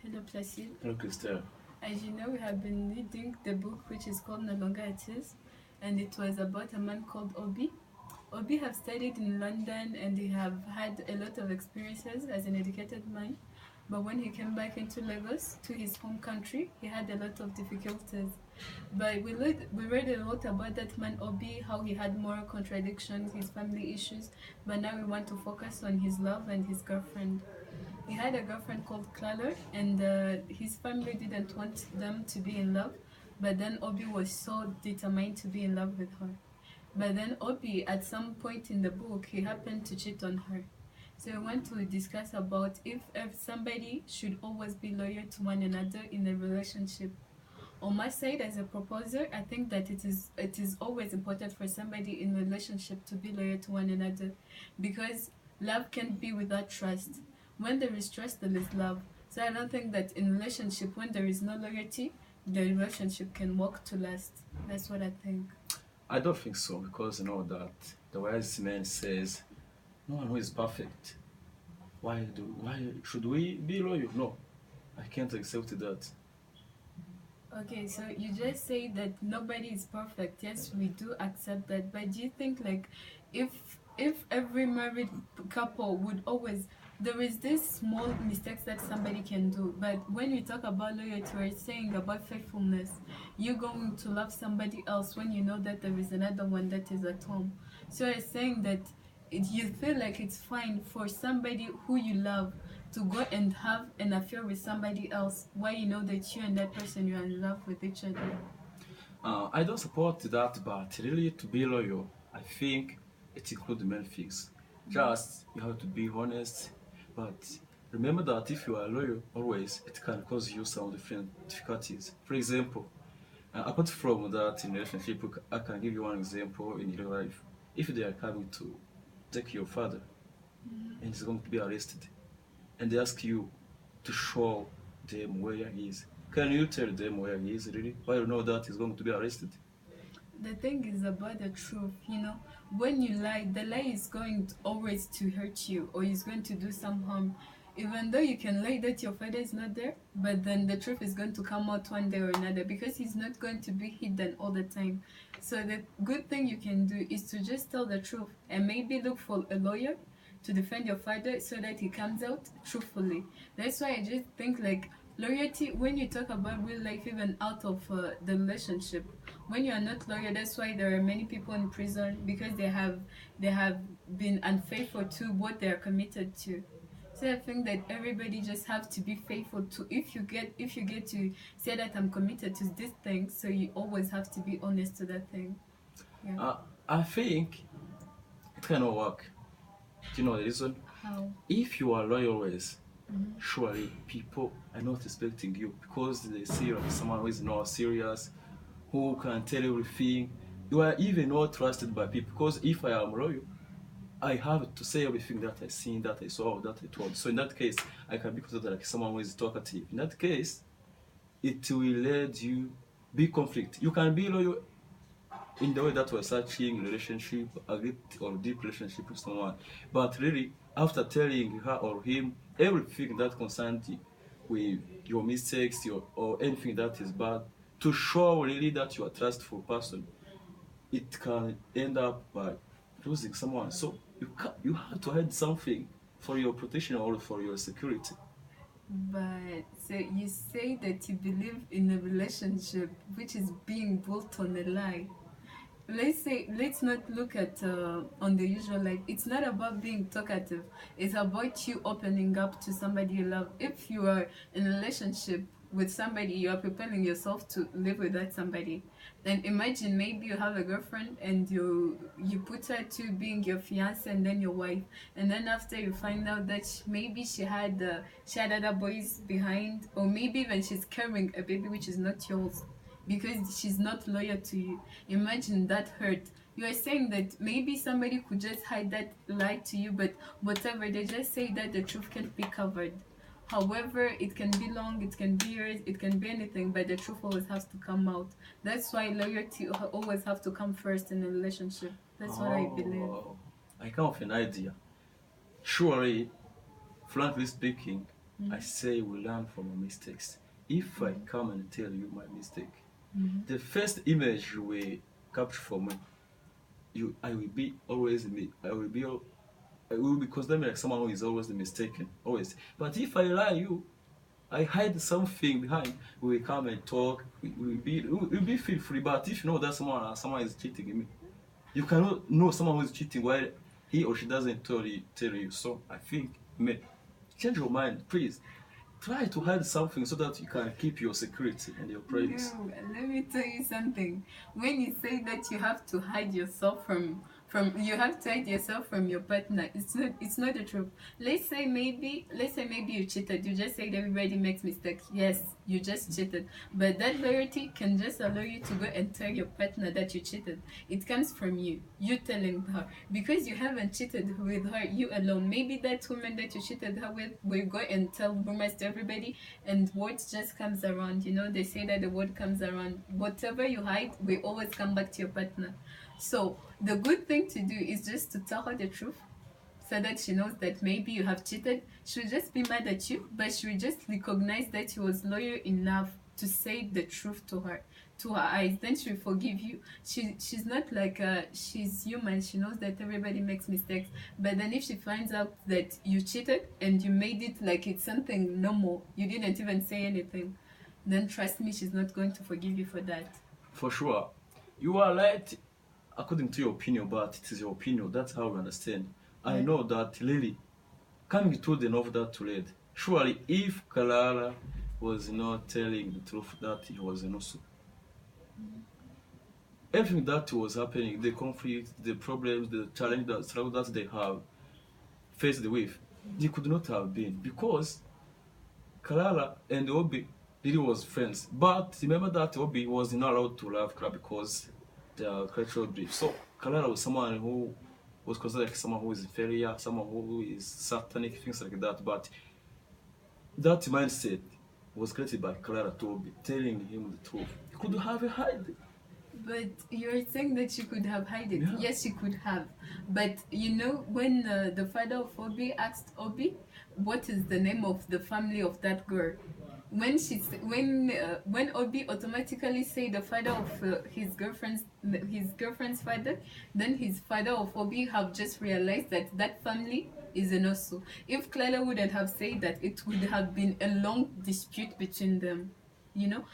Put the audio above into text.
Hello, Placide. Hello, Chrstelle. As you know, we have been reading the book which is called No Longer It Is, and it was about a man called Obi. Obi have studied in London and he have had a lot of experiences as an educated man. But when he came back into Lagos, to his home country, he had a lot of difficulties. But we read a lot about that man Obi, how he had moral contradictions, his family issues. But now we want to focus on his love and his girlfriend. He had a girlfriend called Clara, and his family didn't want them to be in love. But then Obi was so determined to be in love with her. But then Obi, at some point in the book, he happened to cheat on her. So we want to discuss about if somebody should always be loyal to one another in a relationship. On my side, as a proposer, I think that it is always important for somebody in a relationship to be loyal to one another, because love can't be without trust. When there is trust, there is love. So I don't think that in relationship, when there is no loyalty, the relationship can work to last. That's what I think. I don't think so, because you know that the wise man says, no one who is perfect. Why should we be loyal? No, I can't accept that. Okay, so you just say that nobody is perfect. Yes, we do accept that. But do you think like if every married couple would always, there is this small mistakes that somebody can do, but when we talk about loyalty, we're saying about faithfulness. You're going to love somebody else when you know that there is another one that is at home. So I'm saying that you feel like it's fine for somebody who you love to go and have an affair with somebody else while you know that you and that person, you're in love with each other. I don't support that, but really to be loyal, I think it includes many things. Just you have to be honest, but remember that if you are loyal always, it can cause you some different difficulties. For example, apart from that in relationship, I can give you one example in real life. If they are coming to take your father and he's going to be arrested, and they ask you to show them where he is, can you tell them where he is really? Why you know that he's going to be arrested? The thing is about the truth, you know. When you lie, the lie is going to always to hurt you, or is going to do some harm. Even though you can lie that your father is not there, but then the truth is going to come out one day or another, because he's not going to be hidden all the time. So the good thing you can do is to just tell the truth and maybe look for a lawyer to defend your father so that he comes out truthfully. That's why I just think like loyalty, when you talk about real life, even out of the relationship, when you are not loyal, that's why there are many people in prison, because they have been unfaithful to what they are committed to. So I think that everybody just have to be faithful to, if you get to say that I'm committed to this thing, so you always have to be honest to that thing. Yeah. I think it cannot work. Do you know the reason? How? If you are loyal always, surely people are not respecting you, because they see you as someone who is not serious, who can tell everything. You are even not trusted by people, because if I am loyal, I have to say everything that I seen, that I saw, that I told. So in that case, I can be considered like someone who is talkative. In that case, it will lead you be conflict. You can be loyal in the way that we're searching relationship, a great or deep relationship with someone, but really after telling her or him everything that concerns you, with your mistakes, or anything that is bad, to show really that you are a trustful person, it can end up by losing someone. So you have to hide something for your protection or for your security. But so you say that you believe in a relationship which is being built on a lie. Let's not look at on the usual life. It's not about being talkative. It's about you opening up to somebody you love. If you are in a relationship with somebody, you are preparing yourself to live with that somebody. Then imagine maybe you have a girlfriend and you put her to being your fiance and then your wife, and then after you find out that maybe she had other boys behind, or maybe even she's carrying a baby which is not yours, because she's not loyal to you. Imagine that hurt. You are saying that maybe somebody could just hide that lie to you, but whatever, they just say that the truth can't be covered. However, it can be long, it can be years, it can be anything, but the truth always has to come out. That's why loyalty always have to come first in a relationship. That's what I believe. I come of an idea. Surely, frankly speaking, I say we learn from our mistakes. If I come and tell you my mistake, the first image you will capture for me, I will be always me. I will be considered like someone who is always the mistaken, always. But if I lie you, I hide something behind. We will come and talk. We will be feel free. But if you know that someone is cheating me, you cannot know someone who is cheating while he or she doesn't tell you. So I think, man, change your mind, please. Try to hide something so that you can keep your security and your privacy. No, let me tell you something. When you say that you have to hide yourself from you have to hide yourself from your partner, it's not the truth. Let's say maybe you cheated. You just said everybody makes mistakes. Yes, you just cheated. But that loyalty can just allow you to go and tell your partner that you cheated. It comes from you telling her. Because you haven't cheated with her, you alone. Maybe that woman that you cheated her with will go and tell rumors to everybody, and words just comes around. They say that the word comes around. Whatever you hide will always come back to your partner. So the good thing to do is just to tell her the truth, so that she knows that maybe you have cheated. She'll just be mad at you, but she'll just recognize that you was loyal enough to say the truth to her eyes. Then she'll forgive you. She's not like she's human. She knows that everybody makes mistakes. But then if she finds out that you cheated and you made it like it's something normal, you didn't even say anything, then trust me, she's not going to forgive you for that. For sure, you are right according to your opinion, but it is your opinion. That's how we understand. I Yeah. know that Lily coming to the of that to read. Surely, if Clara was not telling the truth that he was innocent, everything that was happening, the conflict, the problems, the challenge, the struggle that they have faced with, they could not have been because Clara and Obi really was friends. But remember that Obi was not allowed to love Clara because they are cultural beliefs. So Clara was someone who was considered like someone who is inferior, someone who is satanic, things like that. But that mindset was created by Clara to Obi, telling him the truth. He could have hide. But you're saying that she could have hide it. Yeah. Yes, she could have. But when the father of Obi asked Obi, what is the name of the family of that girl? When Obi automatically say the father of his girlfriend's father, then his father of Obi have just realized that that family is an Osu. If Clara wouldn't have said that, it would have been a long dispute between them. You know